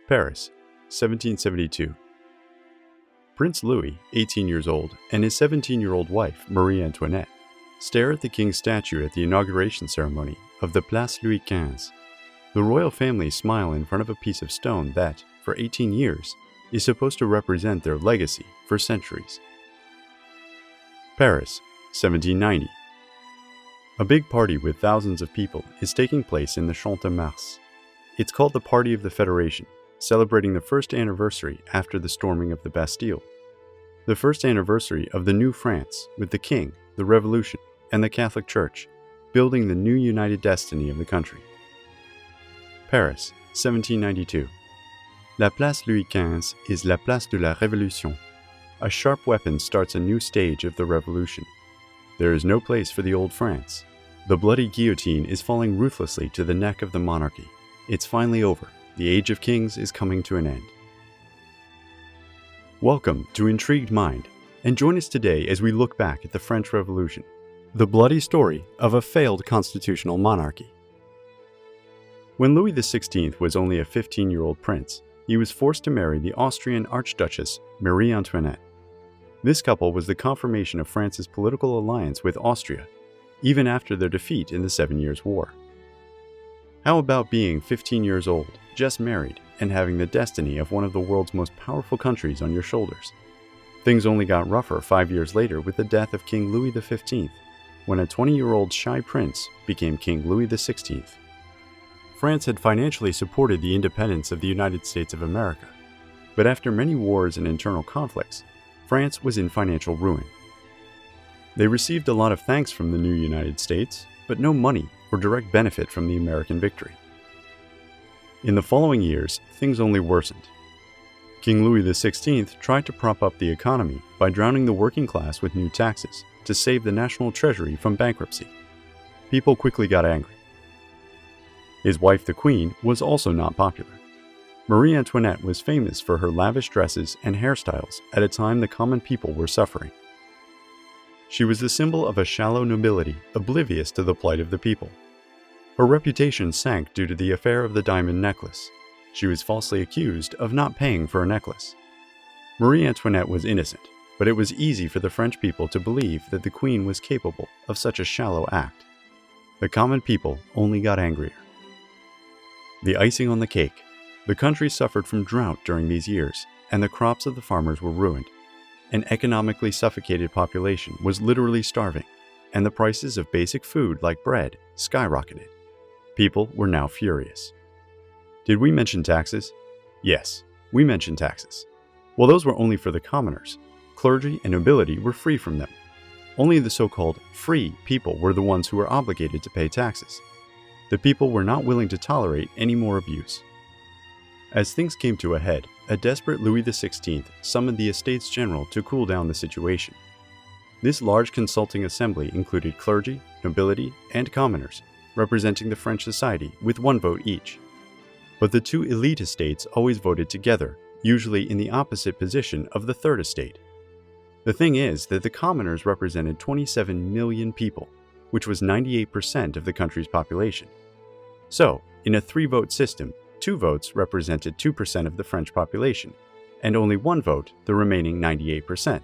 Paris, 1772. Prince Louis, 18 years old, and his 17-year-old wife, Marie Antoinette, stare at the king's statue at the inauguration ceremony of the Place Louis XV. The royal family smile in front of a piece of stone that, for 18 years, is supposed to represent their legacy for centuries. Paris, 1790. A big party with thousands of people is taking place in the Champ de Mars. It's called the Party of the Federation, celebrating the first anniversary after the storming of the Bastille. The first anniversary of the new France, with the king, the revolution, and the Catholic Church, building the new united destiny of the country. Paris, 1792. La Place Louis XV is la place de la Révolution. A sharp weapon starts a new stage of the revolution. There is no place for the old France. The bloody guillotine is falling ruthlessly to the neck of the monarchy. It's finally over. The age of kings is coming to an end. Welcome to Intrigued Mind, and join us today as we look back at the French Revolution, the bloody story of a failed constitutional monarchy. When Louis XVI was only a 15-year-old prince, he was forced to marry the Austrian Archduchess Marie Antoinette. This couple was the confirmation of France's political alliance with Austria, even after their defeat in the 7 Years' War. How about being 15 years old, just married, and having the destiny of one of the world's most powerful countries on your shoulders? Things only got rougher 5 years later with the death of King Louis XV, when a 20-year-old shy prince became King Louis XVI. France had financially supported the independence of the United States of America, but after many wars and internal conflicts, France was in financial ruin. They received a lot of thanks from the new United States, but no money or direct benefit from the American victory. In the following years, things only worsened. King Louis XVI tried to prop up the economy by drowning the working class with new taxes to save the national treasury from bankruptcy. People quickly got angry. His wife, the Queen, was also not popular. Marie Antoinette was famous for her lavish dresses and hairstyles at a time the common people were suffering. She was the symbol of a shallow nobility oblivious to the plight of the people. Her reputation sank due to the affair of the diamond necklace. She was falsely accused of not paying for a necklace. Marie Antoinette was innocent, but it was easy for the French people to believe that the Queen was capable of such a shallow act. The common people only got angrier. The icing on the cake. The country suffered from drought during these years, and the crops of the farmers were ruined. An economically suffocated population was literally starving, and the prices of basic food like bread skyrocketed. People were now furious. Did we mention taxes? Yes, we mentioned taxes. Well, those were only for the commoners. Clergy and nobility were free from them. Only the so-called free people were the ones who were obligated to pay taxes. The people were not willing to tolerate any more abuse. As things came to a head, a desperate Louis XVI summoned the Estates General to cool down the situation. This large consulting assembly included clergy, nobility, and commoners, representing the French society with one vote each. But the two elite estates always voted together, usually in the opposite position of the third estate. The thing is that the commoners represented 27 million people, which was 98% of the country's population. So, in a three-vote system, 2 votes represented 2% of the French population, and only 1 vote the remaining 98%.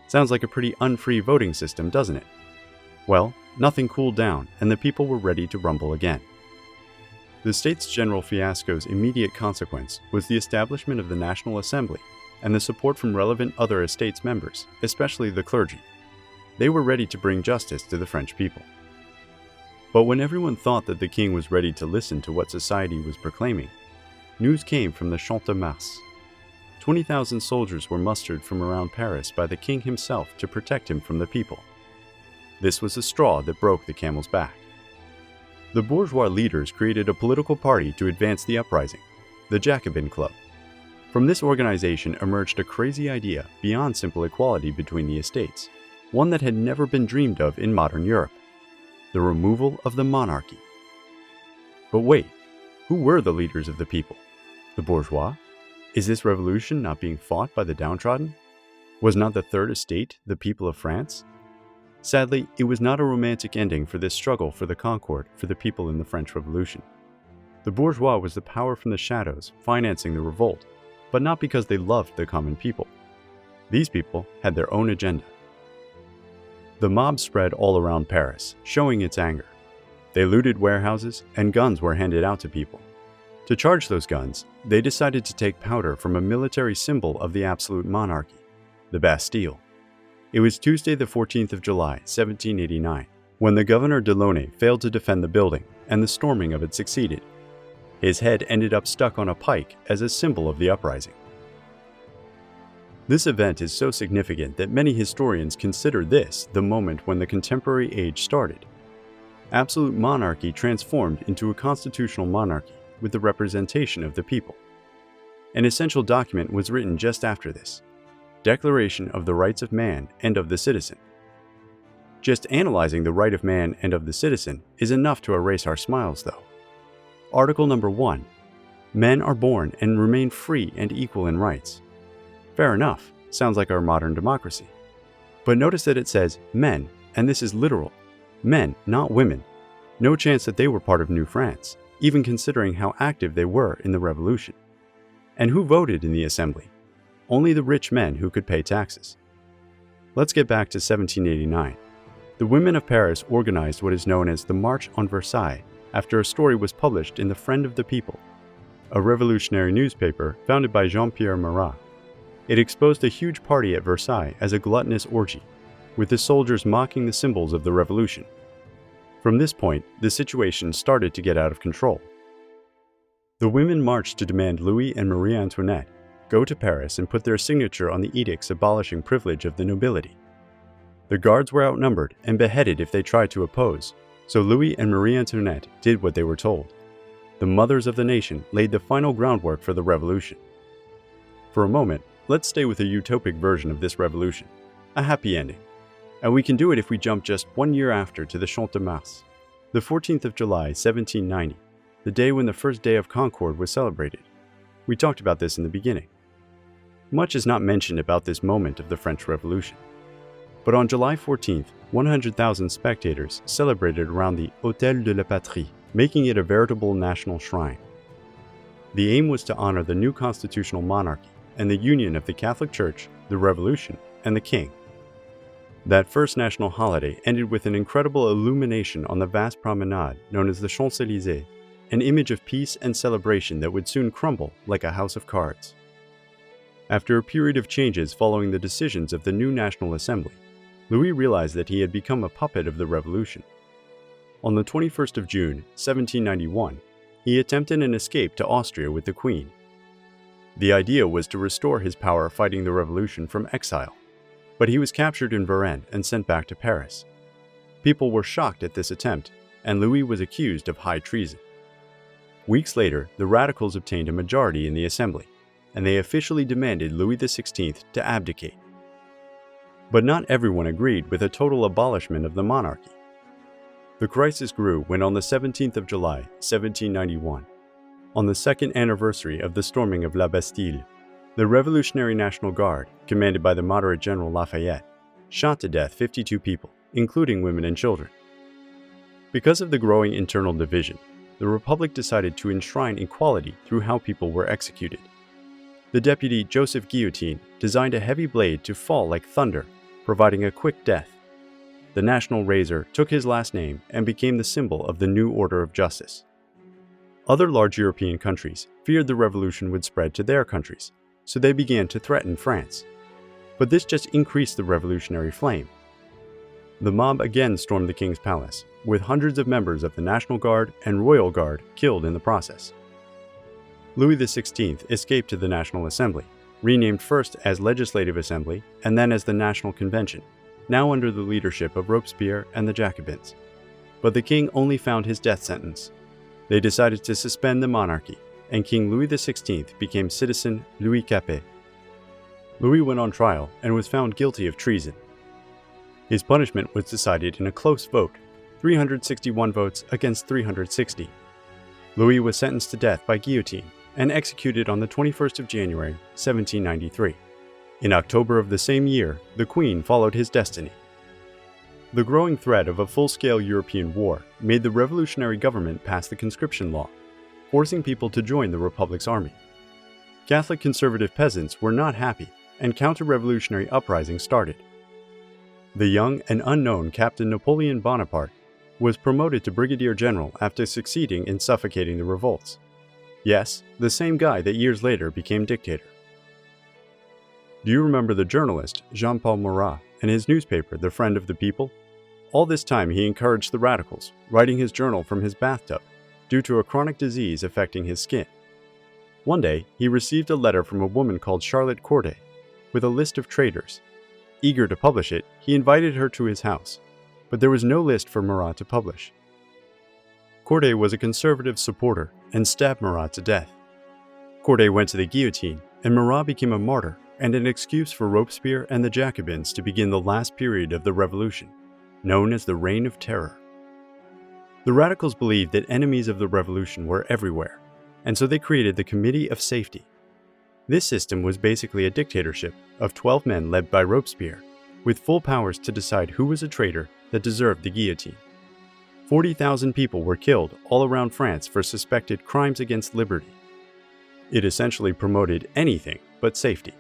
Sounds like a pretty unfree voting system, doesn't it? Well, nothing cooled down, and the people were ready to rumble again. The States General fiasco's immediate consequence was the establishment of the National Assembly and the support from relevant other estates members, especially the clergy. They were ready to bring justice to the French people. But when everyone thought that the king was ready to listen to what society was proclaiming, news came from the Champ de Mars. 20,000 soldiers were mustered from around Paris by the king himself to protect him from the people. This was the straw that broke the camel's back. The bourgeois leaders created a political party to advance the uprising, the Jacobin Club. From this organization emerged a crazy idea beyond simple equality between the estates, one that had never been dreamed of in modern Europe: the removal of the monarchy. But wait, who were the leaders of the people? The bourgeois? Is this revolution not being fought by the downtrodden? Was not the Third Estate the people of France? Sadly, it was not a romantic ending for this struggle for the concord for the people in the French Revolution. The bourgeois was the power from the shadows financing the revolt, but not because they loved the common people. These people had their own agenda. The mob spread all around Paris, showing its anger. They looted warehouses, and guns were handed out to people. To charge those guns, they decided to take powder from a military symbol of the absolute monarchy, the Bastille. It was Tuesday the 14th of July, 1789, when the Governor Delaunay failed to defend the building, and the storming of it succeeded. His head ended up stuck on a pike as a symbol of the uprising. This event is so significant that many historians consider this the moment when the contemporary age started. Absolute monarchy transformed into a constitutional monarchy with the representation of the people. An essential document was written just after this: Declaration of the Rights of Man and of the Citizen. Just analyzing the right of man and of the citizen is enough to erase our smiles, though. Article number 1. Men are born and remain free and equal in rights. Fair enough, sounds like our modern democracy. But notice that it says men, and this is literal. Men, not women. No chance that they were part of New France, even considering how active they were in the revolution. And who voted in the assembly? Only the rich men who could pay taxes. Let's get back to 1789. The women of Paris organized what is known as the March on Versailles after a story was published in the Friend of the People, a revolutionary newspaper founded by Jean-Pierre Marat. It exposed a huge party at Versailles as a gluttonous orgy, with the soldiers mocking the symbols of the revolution. From this point, the situation started to get out of control. The women marched to demand Louis and Marie Antoinette go to Paris and put their signature on the edicts abolishing privilege of the nobility. The guards were outnumbered and beheaded if they tried to oppose, so Louis and Marie Antoinette did what they were told. The mothers of the nation laid the final groundwork for the revolution. For a moment, let's stay with a utopic version of this revolution, a happy ending. And we can do it if we jump just 1 year after to the Champ de Mars, the 14th of July, 1790, the day when the first day of Concord was celebrated. We talked about this in the beginning. Much is not mentioned about this moment of the French Revolution. But on July 14th, 100,000 spectators celebrated around the Hôtel de la Patrie, making it a veritable national shrine. The aim was to honor the new constitutional monarchy and the union of the Catholic Church, the Revolution, and the King. That first national holiday ended with an incredible illumination on the vast promenade known as the Champs-Élysées, an image of peace and celebration that would soon crumble like a house of cards. After a period of changes following the decisions of the new National Assembly, Louis realized that he had become a puppet of the revolution. On the 21st of June, 1791, he attempted an escape to Austria with the Queen. The idea was to restore his power fighting the revolution from exile, but he was captured in Varennes and sent back to Paris. People were shocked at this attempt, and Louis was accused of high treason. Weeks later, the radicals obtained a majority in the Assembly, and they officially demanded Louis XVI to abdicate. But not everyone agreed with a total abolishment of the monarchy. The crisis grew when on the 17th of July, 1791, on the second anniversary of the storming of La Bastille, the Revolutionary National Guard, commanded by the moderate General Lafayette, shot to death 52 people, including women and children. Because of the growing internal division, the Republic decided to enshrine equality through how people were executed. The deputy Joseph Guillotine designed a heavy blade to fall like thunder, providing a quick death. The national razor took his last name and became the symbol of the new order of justice. Other large European countries feared the revolution would spread to their countries, so they began to threaten France. But this just increased the revolutionary flame. The mob again stormed the king's palace, with hundreds of members of the National Guard and Royal Guard killed in the process. Louis XVI escaped to the National Assembly, renamed first as Legislative Assembly and then as the National Convention, now under the leadership of Robespierre and the Jacobins. But the king only found his death sentence. They decided to suspend the monarchy, and King Louis XVI became citizen Louis Capet. Louis went on trial and was found guilty of treason. His punishment was decided in a close vote, 361 votes against 360. Louis was sentenced to death by guillotine and executed on the 21st of January, 1793. In October of the same year, the Queen followed his destiny. The growing threat of a full-scale European war made the revolutionary government pass the conscription law. forcing people to join the Republic's army. Catholic conservative peasants were not happy, and counter-revolutionary uprisings started. The young and unknown Captain Napoleon Bonaparte was promoted to brigadier general after succeeding in suffocating the revolts. Yes, the same guy that years later became dictator. Do you remember the journalist Jean-Paul Marat and his newspaper, The Friend of the People? All this time he encouraged the radicals, writing his journal from his bathtub, due to a chronic disease affecting his skin. One day, he received a letter from a woman called Charlotte Corday, with a list of traitors. Eager to publish it, he invited her to his house, but there was no list for Marat to publish. Corday was a conservative supporter and stabbed Marat to death. Corday went to the guillotine, and Marat became a martyr and an excuse for Robespierre and the Jacobins to begin the last period of the revolution, known as the Reign of Terror. The radicals believed that enemies of the revolution were everywhere, and so they created the Committee of Safety. This system was basically a dictatorship of 12 men led by Robespierre, with full powers to decide who was a traitor that deserved the guillotine. 40,000 people were killed all around France for suspected crimes against liberty. It essentially promoted anything but safety.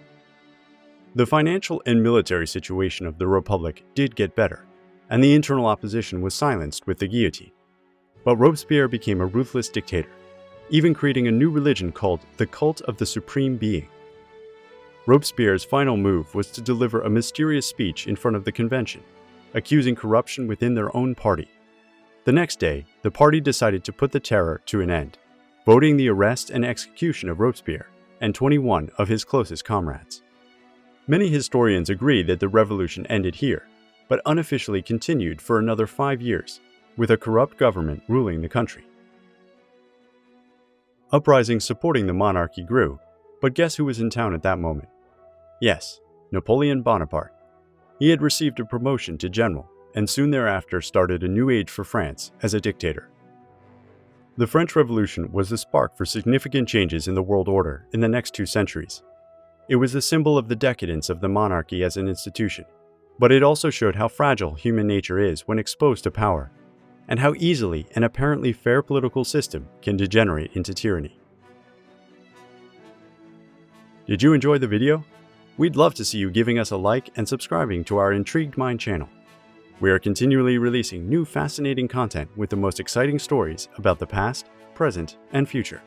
The financial and military situation of the Republic did get better, and the internal opposition was silenced with the guillotine. But Robespierre became a ruthless dictator, even creating a new religion called the Cult of the Supreme Being. Robespierre's final move was to deliver a mysterious speech in front of the convention, accusing corruption within their own party. The next day, the party decided to put the terror to an end, voting the arrest and execution of Robespierre and 21 of his closest comrades. Many historians agree that the revolution ended here, but unofficially continued for another 5 years, with a corrupt government ruling the country. Uprisings supporting the monarchy grew, but guess who was in town at that moment? Yes, Napoleon Bonaparte. He had received a promotion to general, and soon thereafter started a new age for France as a dictator. The French Revolution was the spark for significant changes in the world order in the next 2 centuries. It was the symbol of the decadence of the monarchy as an institution, but it also showed how fragile human nature is when exposed to power, and how easily an apparently fair political system can degenerate into tyranny. Did you enjoy the video? We'd love to see you giving us a like and subscribing to our Intrigued Mind channel. We are continually releasing new fascinating content with the most exciting stories about the past, present, and future.